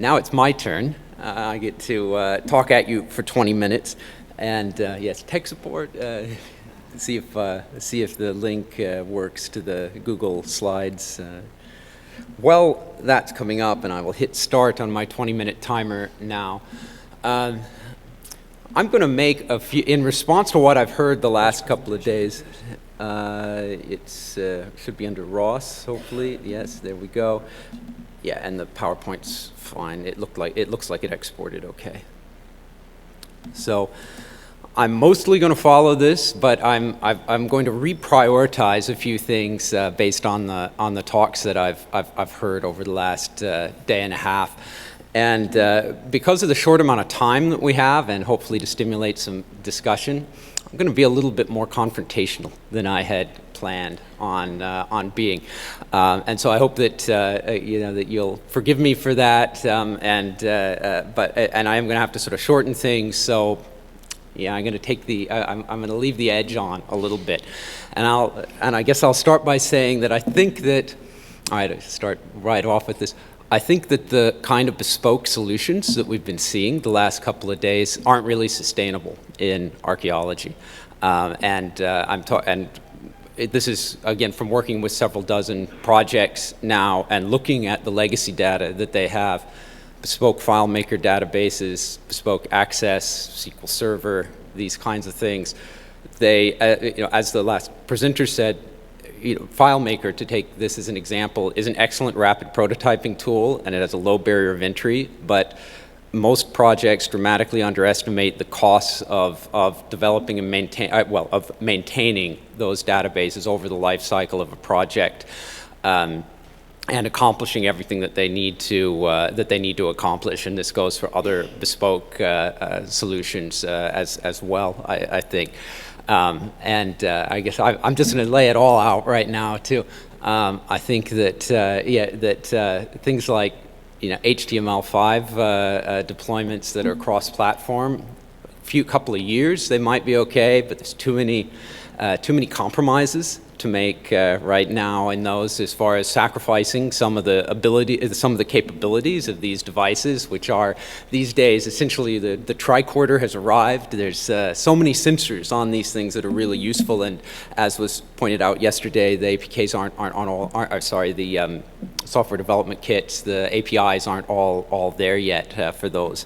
Now it's my turn. I get to talk at you for 20 minutes. And yes, tech support. See if the link works to the Google Slides. Well, that's coming up, and I will hit start on my 20-minute timer now. I'm going to make a few, in response to what I've heard the last couple of days. It's should be under Ross, hopefully. Yes, there we go. Yeah, and the PowerPoint's fine. It looks like it exported okay. So I'm mostly going to follow this, but I'm going to reprioritize a few things based on the talks that I've heard over the last day and a half. And because of the short amount of time that we have, and hopefully to stimulate some discussion, I'm going to be a little bit more confrontational than I had planned on being. And so I hope that that you'll forgive me for that. And I am going to have to sort of shorten things. So yeah, I'm going to take I'm going to leave the edge on a little bit. And I guess I'll start by saying that I think that, all right, I'll start right off with this. I think that the kind of bespoke solutions that we've been seeing the last couple of days aren't really sustainable in archaeology. This is, again, from working with several dozen projects now and looking at the legacy data that they have, bespoke FileMaker databases, bespoke Access, SQL Server, these kinds of things. They, as the last presenter said, FileMaker, to take this as an example, is an excellent rapid prototyping tool, and it has a low barrier of entry, but most projects dramatically underestimate the costs of developing and maintaining those databases over the life cycle of a project, and accomplishing everything that they need to accomplish. And this goes for other bespoke solutions as well, I think. I guess I'm just going to lay it all out right now too. I think that things like HTML5 deployments that are cross-platform, couple of years they might be okay, but there's too many compromises to make right now in those, as far as sacrificing some of the capabilities of these devices, which are these days essentially the tricorder has arrived. There's so many sensors on these things that are really useful, and as was pointed out yesterday, the APKs the software development kits, the APIs aren't all there yet for those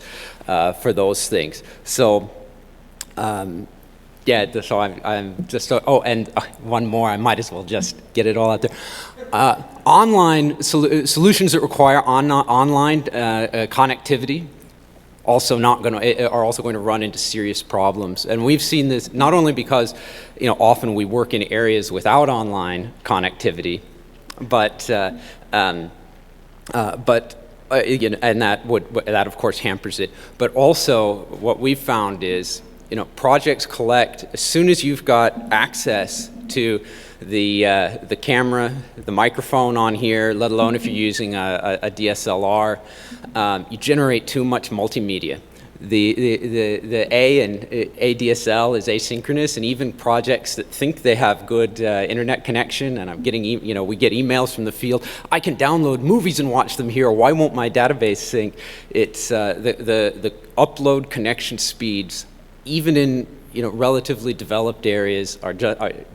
things. So. Yeah, so I'm just, and one more, I might as well just get it all out there. Online solutions that require online connectivity are also going to run into serious problems. And we've seen this not only because, often we work in areas without online connectivity, but and that of course hampers it. But also what we've found is, projects collect as soon as you've got access to the camera, the microphone on here, let alone if you're using a DSLR, you generate too much multimedia. The ADSL is asynchronous, and even projects that think they have good internet connection, and I'm getting, we get emails from the field, I can download movies and watch them here, why won't my database sync? It's the upload connection speeds, even in relatively developed areas, are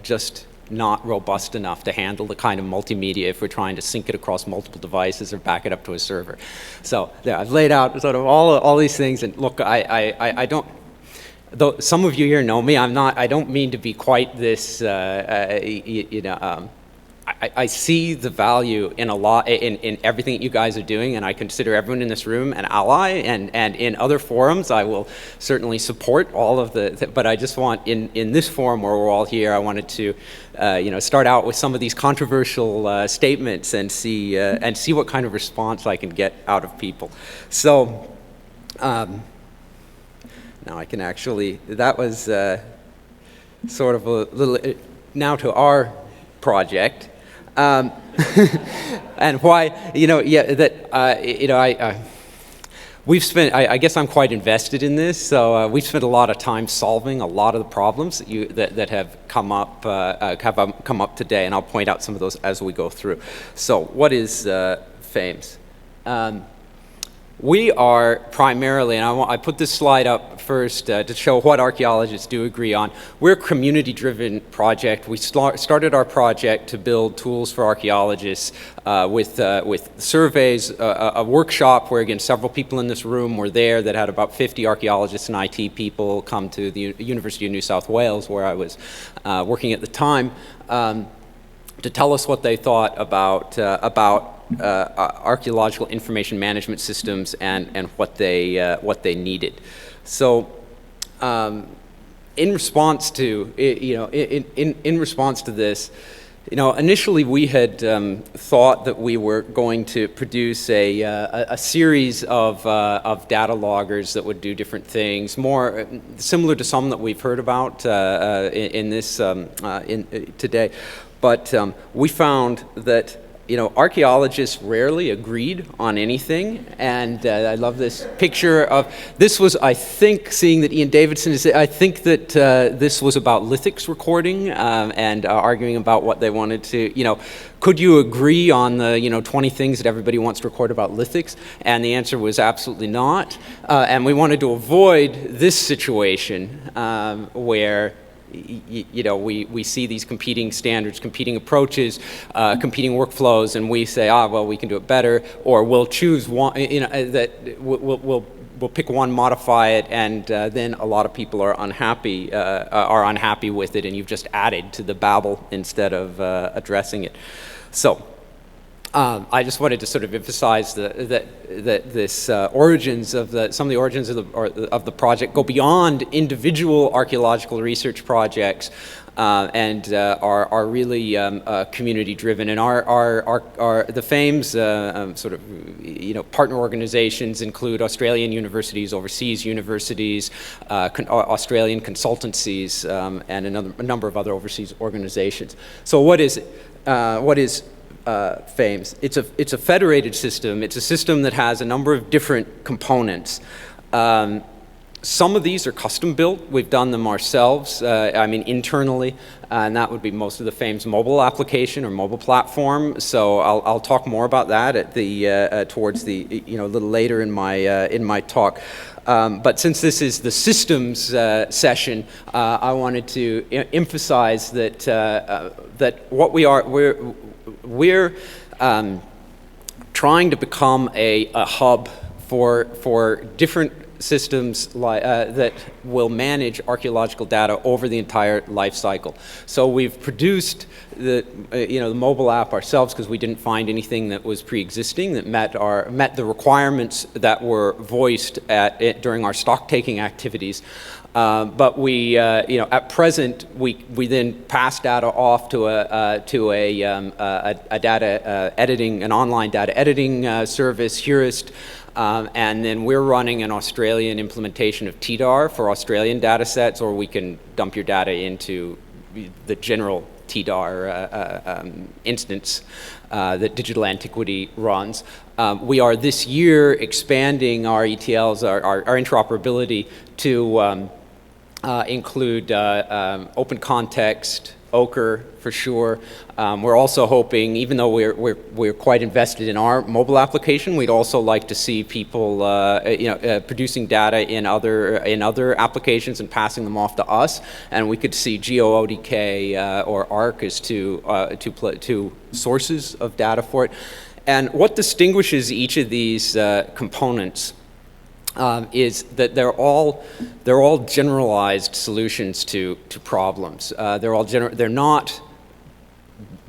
just not robust enough to handle the kind of multimedia if we're trying to sync it across multiple devices or back it up to a server. So there, I've laid out sort of all these things, and look, I don't. Though some of you here know me, I don't mean to be quite this. I see the value in in everything that you guys are doing, and I consider everyone in this room an ally, and in other forums I will certainly support all of but I just want in this forum where we're all here, I wanted to start out with some of these controversial statements and see what kind of response I can get out of people. So now I can actually, that was sort of a little, now to our project. And why, we've spent, I guess I'm quite invested in this, so we've spent a lot of time solving a lot of the problems that have come up today, and I'll point out some of those as we go through. So what is FAMES? We are primarily, and I put this slide up first to show what archaeologists do agree on. We're a community-driven project. We started our project to build tools for archaeologists with surveys, a workshop where, again, several people in this room were there that had about 50 archaeologists and IT people come to the University of New South Wales, where I was working at the time, to tell us what they thought about archaeological information management systems and what they needed. So, in response to in response to this, initially we had thought that we were going to produce a series of data loggers that would do different things, more similar to some that we've heard about in this today. But we found that archaeologists rarely agreed on anything, and I love this picture of, this was, I think, seeing that Ian Davidson is, I think that this was about lithics recording and arguing about what they wanted to, could you agree on the 20 things that everybody wants to record about lithics? And the answer was absolutely not, and we wanted to avoid this situation where we see these competing standards, competing approaches, competing workflows, and we say, well, we can do it better, or we'll choose one, that we'll pick one, modify it, and then a lot of people are unhappy with it, and you've just added to the babble instead of addressing it. So, I just wanted to sort of emphasize that this origins of some of the origins of the project go beyond individual archaeological research projects and are really community driven. And the FAME's sort of partner organizations include Australian universities, overseas universities, Australian consultancies, and a number of other overseas organizations. So what is FAMES? It's a federated system. It's a system that has a number of different components. Some of these are custom built. We've done them ourselves, internally, and that would be most of the FAMES mobile application or mobile platform. So I'll talk more about that at the towards the a little later in my talk. But since this is the systems session, I wanted to emphasize that that what we're trying to become a hub for different systems that will manage archaeological data over the entire life cycle. So we've produced the mobile app ourselves because we didn't find anything that was pre-existing that met the requirements that were voiced during our stock taking activities. But we, at present, we then pass data off to a data editing, an online data editing service, Hurist, and then we're running an Australian implementation of TDAR for Australian data sets, or we can dump your data into the general TDAR instance that Digital Antiquity runs. We are this year expanding our ETLs, our interoperability to include open context, Ochre for sure. We're also hoping, even though we're quite invested in our mobile application, we'd also like to see people producing data in other applications and passing them off to us. And we could see GeoODK or Arc as two sources of data for it. And what distinguishes each of these components is that they're all generalized solutions to problems. They're not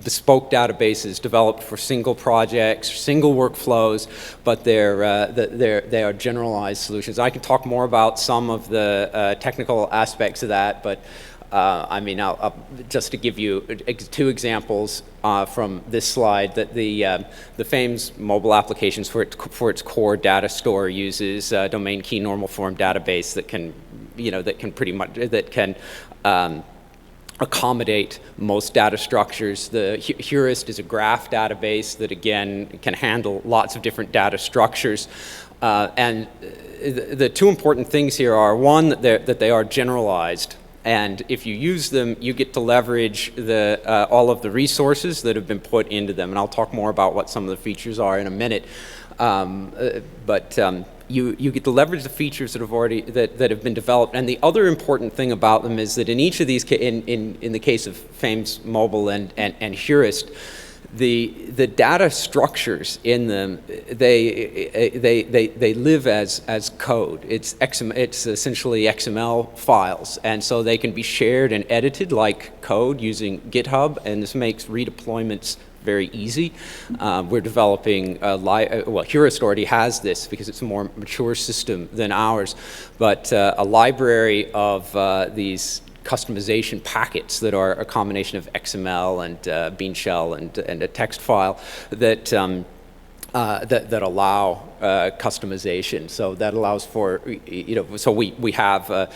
bespoke databases developed for single projects, single workflows, but they are generalized solutions. I can talk more about some of the technical aspects of that, but I'll just to give you two examples from this slide, that the FAMES mobile applications for its core data store uses a domain key normal form database that can accommodate most data structures. The Hurist is a graph database that again can handle lots of different data structures. And the two important things here are, one, that they are generalized. And if you use them, you get to leverage all of the resources that have been put into them. And I'll talk more about what some of the features are in a minute. You get to leverage the features that have already that have been developed. And the other important thing about them is that in each of these, in the case of FAMES Mobile and Hurist, the data structures in them, they live as code. It's essentially XML files, and so they can be shared and edited like code using GitHub, and this makes redeployments very easy. We're developing well, Hurist already has this because it's a more mature system than ours, but a library of these customization packets that are a combination of XML and Bean Shell and a text file that that allow customization. So that allows for, so we have, a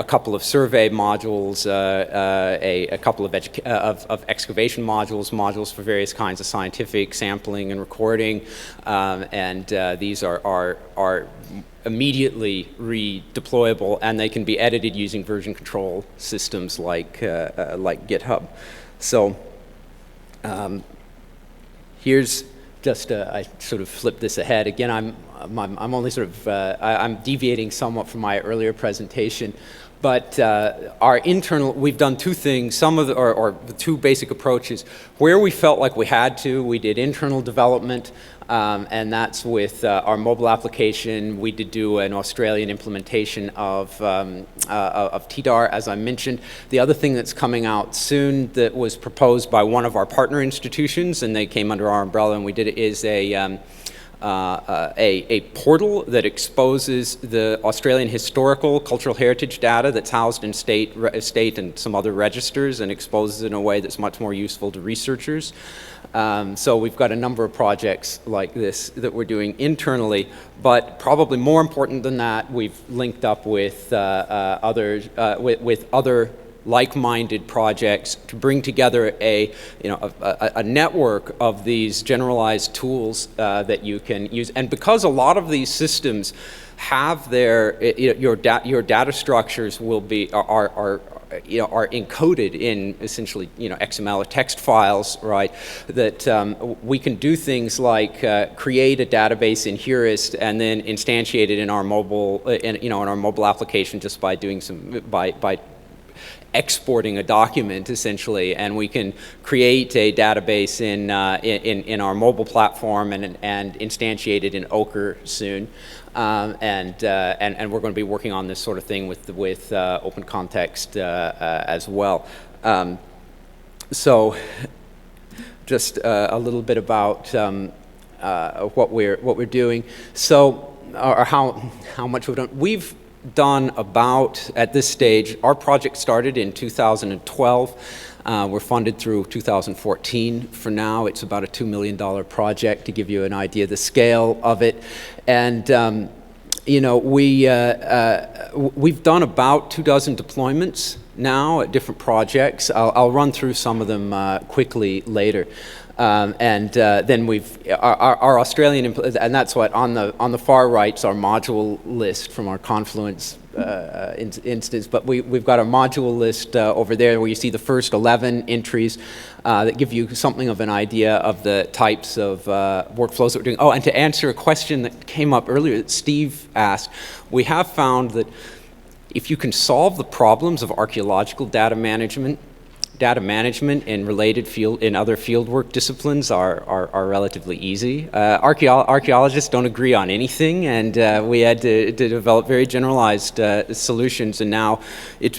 couple of survey modules, a couple of excavation modules for various kinds of scientific sampling and recording, and these are immediately redeployable, and they can be edited using version control systems like GitHub. So here's just I sort of flipped this ahead again. I'm only sort of I'm deviating somewhat from my earlier presentation, but our internal, we've done two things. Some of the, or the two basic approaches. Where we felt like we had to, we did internal development. And that's with our mobile application. We did do an Australian implementation of TDAR, as I mentioned. The other thing that's coming out soon that was proposed by one of our partner institutions, and they came under our umbrella, and we did it, is a portal that exposes the Australian historical cultural heritage data that's housed in state and some other registers, and exposes it in a way that's much more useful to researchers. So we've got a number of projects like this that we're doing internally, but probably more important than that, we've linked up with other like-minded projects to bring together a network of these generalized tools that you can use. And because a lot of these systems have their your data structures will be are encoded in essentially XML or text files, right? That we can do things like create a database in Hurist and then instantiate it in our mobile in our mobile application just by doing by exporting a document essentially, and we can create a database in our mobile platform and instantiate it in Ochre soon. And we're going to be working on this sort of thing with Open Context as well. So just a little bit about what we're doing. So or how much we've done. We've done about, at this stage, our project started in 2012. We're funded through 2014. For now, it's about a $2 million project to give you an idea of the scale of it. And we've done about 24 deployments now at different projects. I'll run through some of them quickly later. Then our Australian, and that's what on the far right's our module list from our Confluence instance. But we've got a module list over there where you see the first 11 entries that give you something of an idea of the types of workflows that we're doing. Oh, and to answer a question that came up earlier that Steve asked, we have found that if you can solve the problems of archaeological data management in related other fieldwork disciplines are relatively easy. Archaeologists don't agree on anything, and we had to develop very generalized solutions, and now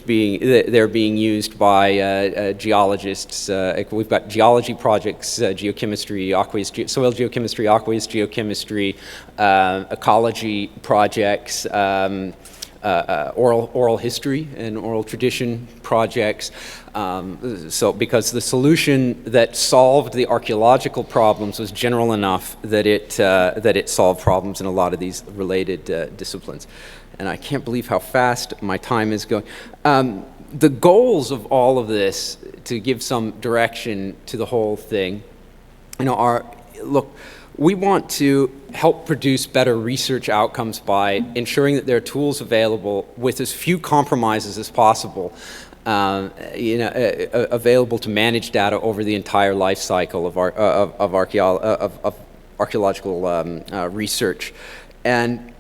they're being used by geologists. We've got geology projects, geochemistry, soil geochemistry, aqueous geochemistry, ecology projects, oral history and oral tradition projects. So because the solution that solved the archaeological problems was general enough that it solved problems in a lot of these related disciplines. And I can't believe how fast my time is going. The goals of all of this, to give some direction to the whole thing, are, look, we want to help produce better research outcomes by ensuring that there are tools available with as few compromises as possible, available to manage data over the entire life cycle of archaeological research. And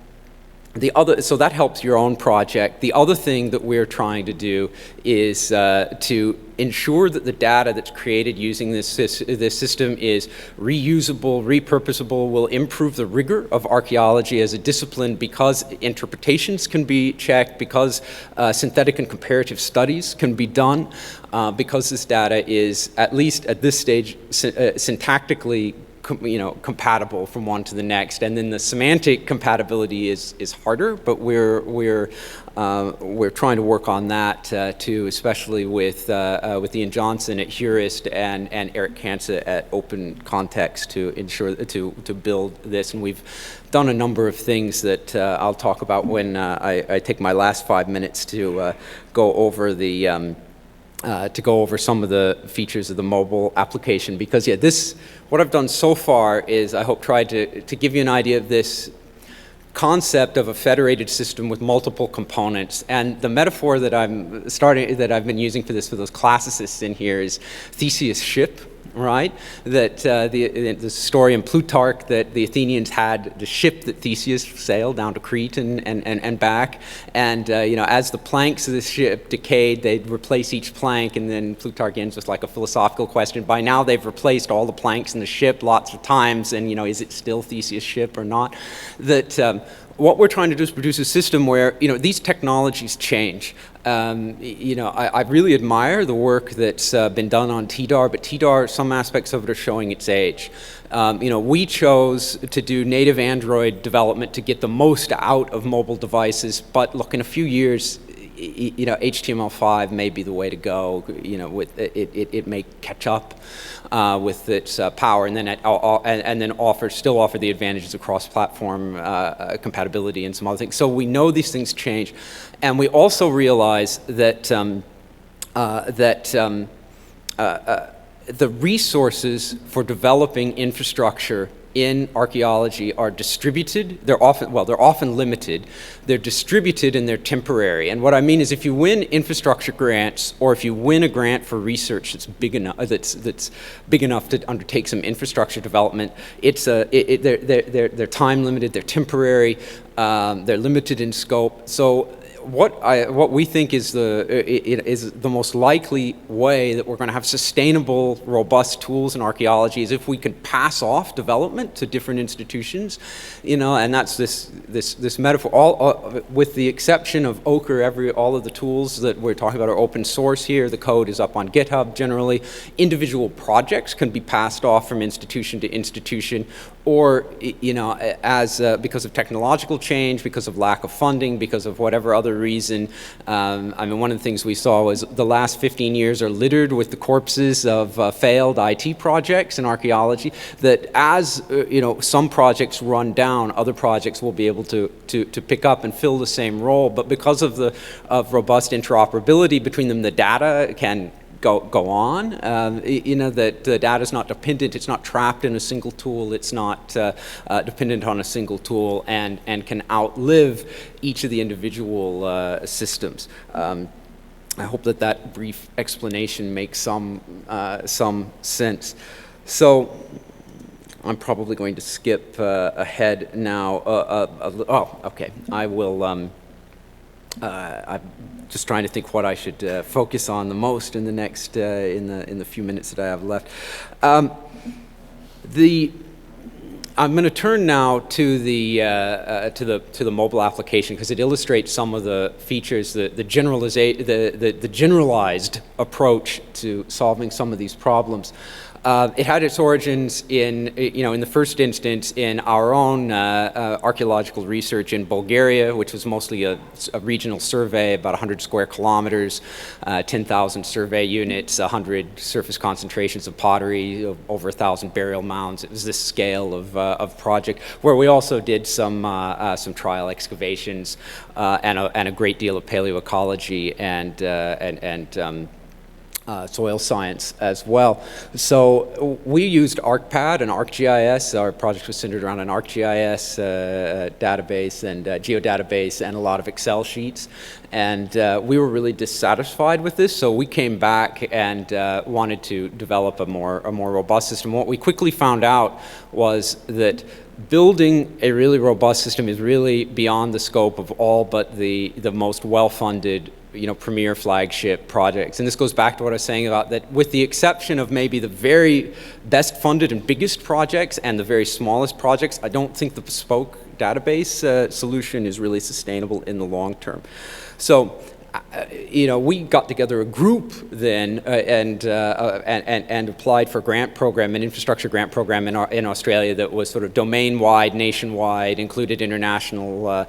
so that helps your own project. The other thing that we're trying to do is to ensure that the data that's created using this system is reusable, repurposable, will improve the rigor of archaeology as a discipline because interpretations can be checked, because synthetic and comparative studies can be done, because this data is, at least at this stage, syntactically compatible from one to the next, and then the semantic compatibility is harder. But we're trying to work on that too, especially with Ian Johnson at Hurist and Eric Kansa at Open Context to ensure to build this. And we've done a number of things that I'll talk about when I take my last 5 minutes to go over some of the features of the mobile application. Because what I've done so far is I hope tried to give you an idea of this concept of a federated system with multiple components. And the metaphor that I've been using for this, for those classicists in here, is Theseus' ship. Right, that the story in Plutarch that the Athenians had the ship that Theseus sailed down to Crete and back, and as the planks of the ship decayed, they'd replace each plank, and then Plutarch ends with like a philosophical question. By now, they've replaced all the planks in the ship lots of times, and is it still Theseus' ship or not? That what we're trying to do is produce a system where these technologies change. I really admire the work that's been done on TDAR, but TDAR, some aspects of it are showing its age. We chose to do native Android development to get the most out of mobile devices, but look, in a few years, HTML5 may be the way to go. With it may catch up with its power, and then still offer the advantages of cross-platform compatibility and some other things. So we know these things change, and we also realize that the resources for developing infrastructure in archaeology are distributed. They're often limited. They're distributed and they're temporary. And what I mean is, if you win infrastructure grants, or if you win a grant for research that's big enough to undertake some infrastructure development, they're time limited. They're temporary. They're limited in scope. So what we think is the most likely way that we're going to have sustainable, robust tools in archaeology is if we can pass off development to different institutions, and that's this metaphor. All with the exception of Ochre, all of the tools that we're talking about are open source here. The code is up on GitHub generally. Individual projects can be passed off from institution to institution, or because of technological change, because of lack of funding, because of whatever other reason. One of the things we saw was the last 15 years are littered with the corpses of failed IT projects in archaeology, that as some projects run down, other projects will be able to pick up and fill the same role. But because of robust interoperability between them, the data can go on. That the data is not dependent, it's not trapped in a single tool, it's not dependent on a single tool, and can outlive each of the individual systems. I hope that brief explanation makes some sense. So I'm probably going to skip ahead now. Okay. I will. I'm just trying to think what I should focus on the most in the next in the few minutes that I have left. I'm going to turn now to the mobile application, because it illustrates some of the features, the generalized approach to solving some of these problems. It had its origins in the first instance in our own archaeological research in Bulgaria, which was mostly a regional survey, about 100 square kilometers, 10,000 survey units, 100 surface concentrations of pottery, over 1,000 burial mounds. It was this scale of project, where we also did some trial excavations and a great deal of paleoecology and soil science as well. So we used ArcPad and ArcGIS. Our project was centered around an ArcGIS database and geodatabase and a lot of Excel sheets. And we were really dissatisfied with this, so we came back and wanted to develop a more robust system. What we quickly found out was that building a really robust system is really beyond the scope of all but the most well-funded, premier flagship projects. And this goes back to what I was saying about that, with the exception of maybe the very best funded and biggest projects and the very smallest projects, I don't think the bespoke database solution is really sustainable in the long term. So, we got together a group then and applied for a grant program, an infrastructure grant program in Australia that was sort of domain-wide, nationwide, included international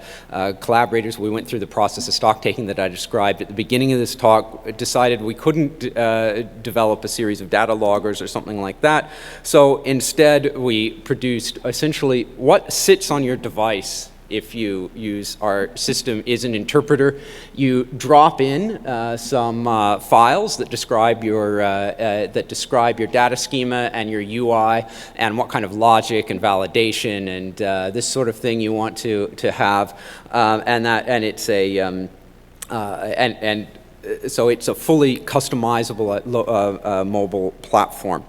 collaborators. We went through the process of stock taking that I described at the beginning of this talk, decided we couldn't develop a series of data loggers or something like that. So instead, we produced essentially what sits on your device. If you use our system is an interpreter. You drop in some files that describe your data schema and your UI and what kind of logic and validation and this sort of thing you want to have, so it's a fully customizable mobile platform.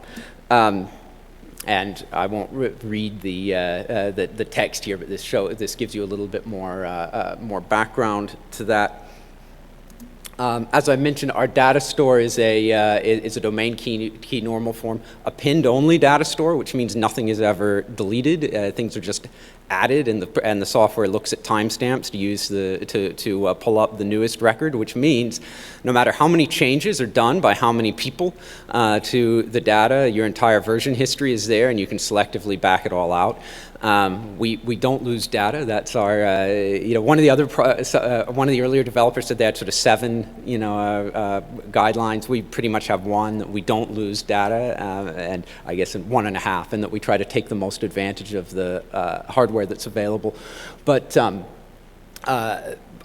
And I won't read the text here, but this gives you a little bit more background to that. As I mentioned, our data store is a domain key normal form, append-only data store, which means nothing is ever deleted. Things are just added, and the software looks at timestamps to pull up the newest record, which means no matter how many changes are done by how many people to the data, your entire version history is there, and you can selectively back it all out. We don't lose data. That's our one of the earlier developers said they had sort of 7 guidelines. We pretty much have one, that we don't lose data, and I guess 1.5, and that we try to take the most advantage of the hardware that's available. But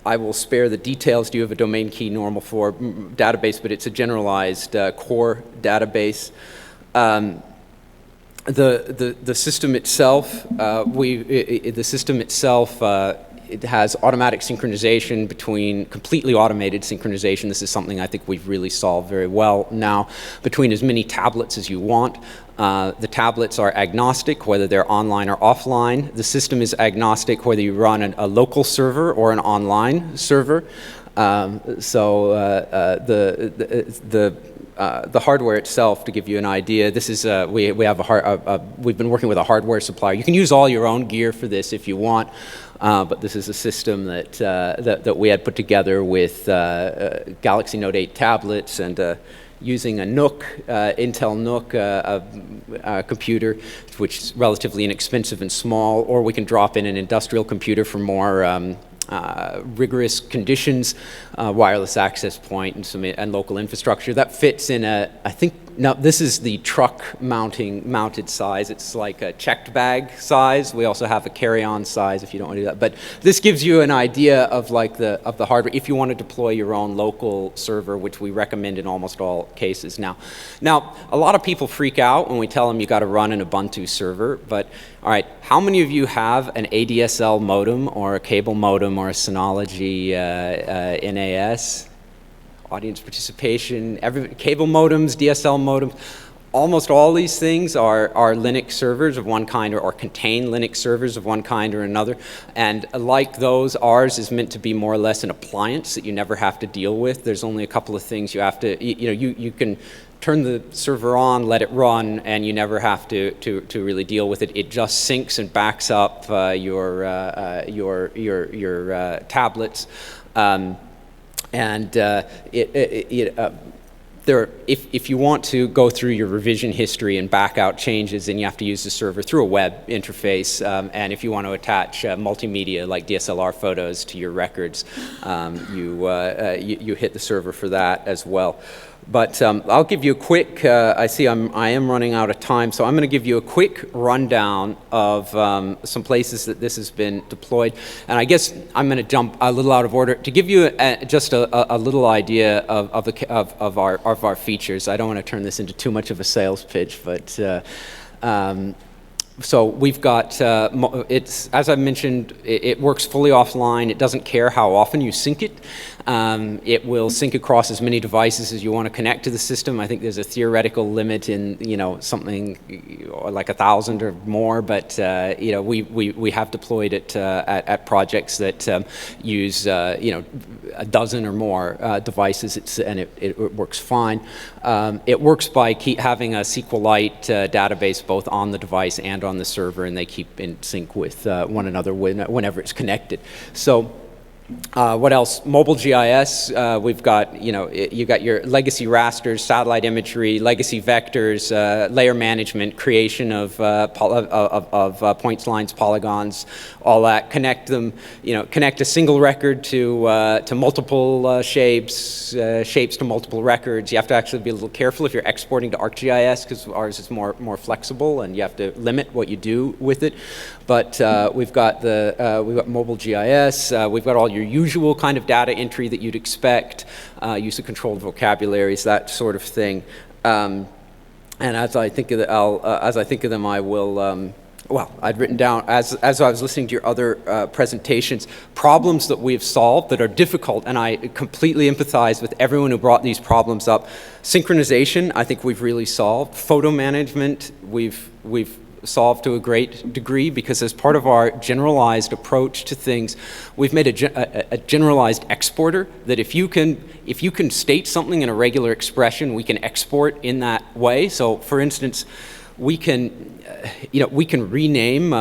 I will spare the details. Do you have a domain key normal for database? But it's a generalized core database. The system itself, it has automatic synchronization between completely automated synchronization. This is something I think we've really solved very well now, between as many tablets as you want. The tablets are agnostic, whether they're online or offline. The system is agnostic, whether you run a local server or an online server. The hardware itself, to give you an idea, this is we've been working with a hardware supplier. You can use all your own gear for this if you want, but this is a system that we had put together with Galaxy Note 8 tablets and using a NUC, Intel NUC computer, which is relatively inexpensive and small, or we can drop in an industrial computer for more rigorous conditions, wireless access point, and local infrastructure. That fits in I think, now this is the truck mounted size. It's like a checked bag size. We also have a carry-on size if you don't want to do that. But this gives you an idea of the hardware if you want to deploy your own local server, which we recommend in almost all cases now. Now, a lot of people freak out when we tell them you got to run an Ubuntu server, but all right, how many of you have an ADSL modem or a cable modem or a Synology NAS? Audience participation, cable modems, DSL modems. Almost all these things are Linux servers of one kind or contain Linux servers of one kind or another. And like those, ours is meant to be more or less an appliance that you never have to deal with. There's only a couple of things you have to, you can turn the server on, let it run, and you never have to really deal with it. It just syncs and backs up your tablets. If you want to go through your revision history and back out changes, then you have to use the server through a web interface. And if you want to attach multimedia like DSLR photos to your records, you hit the server for that as well. But I'll give you a quick, I am running out of time, so I'm going to give you a quick rundown of some places that this has been deployed. And I guess I'm going to jump a little out of order to give you just a little idea of our of our features. I don't want to turn this into too much of a sales pitch, but so we've got, it's, as I mentioned, it works fully offline. It doesn't care how often you sync it. It will sync across as many devices as you want to connect to the system. I think there's a theoretical limit in, something like 1,000 or more, but, we have deployed it at projects that use, a dozen or more devices, and it works fine. It works by having a SQLite database both on the device and on the server, and they keep in sync with one another whenever it's connected. So what else? Mobile GIS. We've got, you got your legacy rasters, satellite imagery, legacy vectors, layer management, creation of points, lines, polygons, all that. Connect them, connect a single record to multiple shapes to multiple records. You have to actually be a little careful if you're exporting to ArcGIS, because ours is more flexible, and you have to limit what you do with it. But we've got mobile GIS. We've got all your usual kind of data entry that you'd expect, use of controlled vocabularies, that sort of thing. And as I think of them, I will. Well, I'd written down, as I was listening to your other presentations, problems that we've solved that are difficult, and I completely empathize with everyone who brought these problems up. Synchronization, I think we've really solved. Photo management, we've solved to a great degree, because as part of our generalized approach to things, we've made a generalized exporter that if you can state something in a regular expression, we can export in that way. So, for instance, we can rename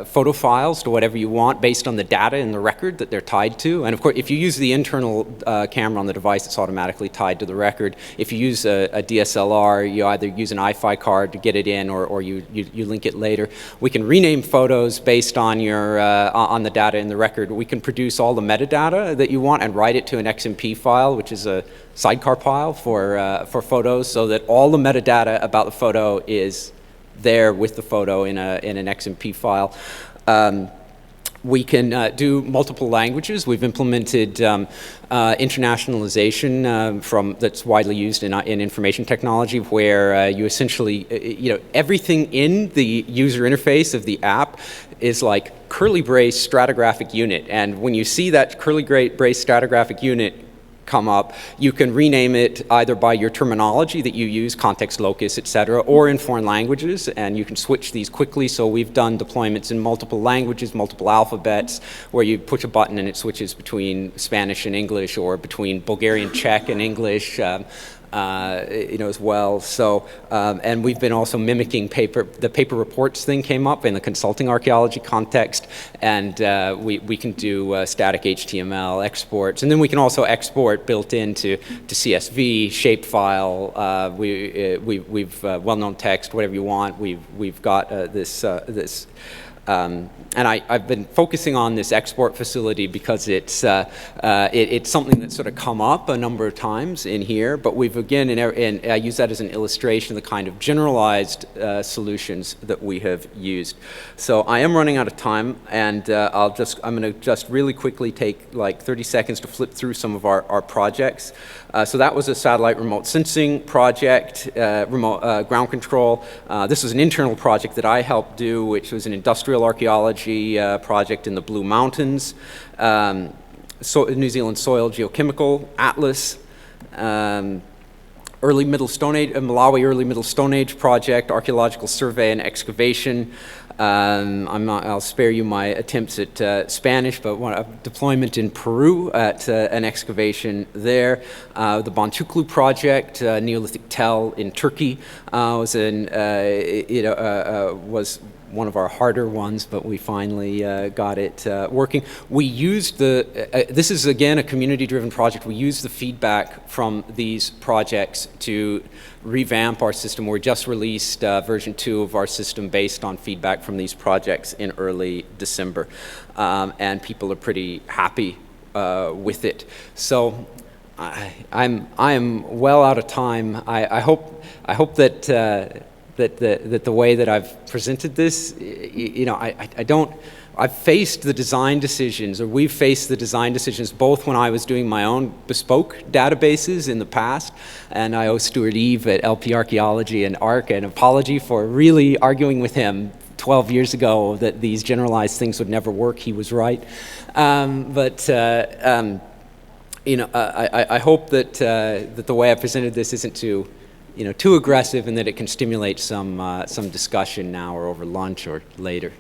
photo files to whatever you want based on the data in the record that they're tied to. And of course, if you use the internal camera on the device, it's automatically tied to the record. If you use a DSLR, you either use an iFi card to get it in, or you link it later. We can rename photos based on your on the data in the record. We can produce all the metadata that you want and write it to an XMP file, which is a sidecar file for photos, so that all the metadata about the photo is there with the photo in an XMP file. We can do multiple languages. We've implemented internationalization that's widely used in information technology, where you essentially, everything in the user interface of the app is like curly brace stratigraphic unit. And when you see that curly brace stratigraphic unit come up, you can rename it either by your terminology that you use, context, locus, etc., or in foreign languages, and you can switch these quickly. So we've done deployments in multiple languages, multiple alphabets, where you push a button and it switches between Spanish and English, or between Bulgarian, Czech, and English. As well. So, and we've been also mimicking the paper reports thing came up in the consulting archaeology context, and we can do static HTML exports, and then we can also export built into CSV, shapefile. We've well-known text, whatever you want. We've got this. And I've been focusing on this export facility because it's something that's sort of come up a number of times in here, but we've again, and I use that as an illustration of the kind of generalized solutions that we have used. So I am running out of time, and I'm going to just really quickly take like 30 seconds to flip through some of our projects. So that was a satellite remote sensing project, remote ground control. This was an internal project that I helped do, which was an industrial archaeology project in the Blue Mountains, New Zealand Soil Geochemical Atlas, Early Middle Stone Age, Malawi Early Middle Stone Age project, archaeological survey and excavation. I'll spare you my attempts at Spanish, but a deployment in Peru at an excavation there. The Bontuklu project, Neolithic tell in Turkey, was one of our harder ones, but we finally got it working. We used this is again a community-driven project. We used the feedback from these projects to revamp our system. We just released version 2 of our system based on feedback from these projects in early December, and people are pretty happy with it. So I am well out of time. I hope that the way that I've presented this, I don't I've faced the design decisions, or we've faced the design decisions, both when I was doing my own bespoke databases in the past, and I owe Stuart Eve at LP Archaeology and ARC an apology for really arguing with him 12 years ago that these generalized things would never work. He was right. I hope that that the way I presented this isn't too aggressive, and that it can stimulate some discussion now or over lunch or later.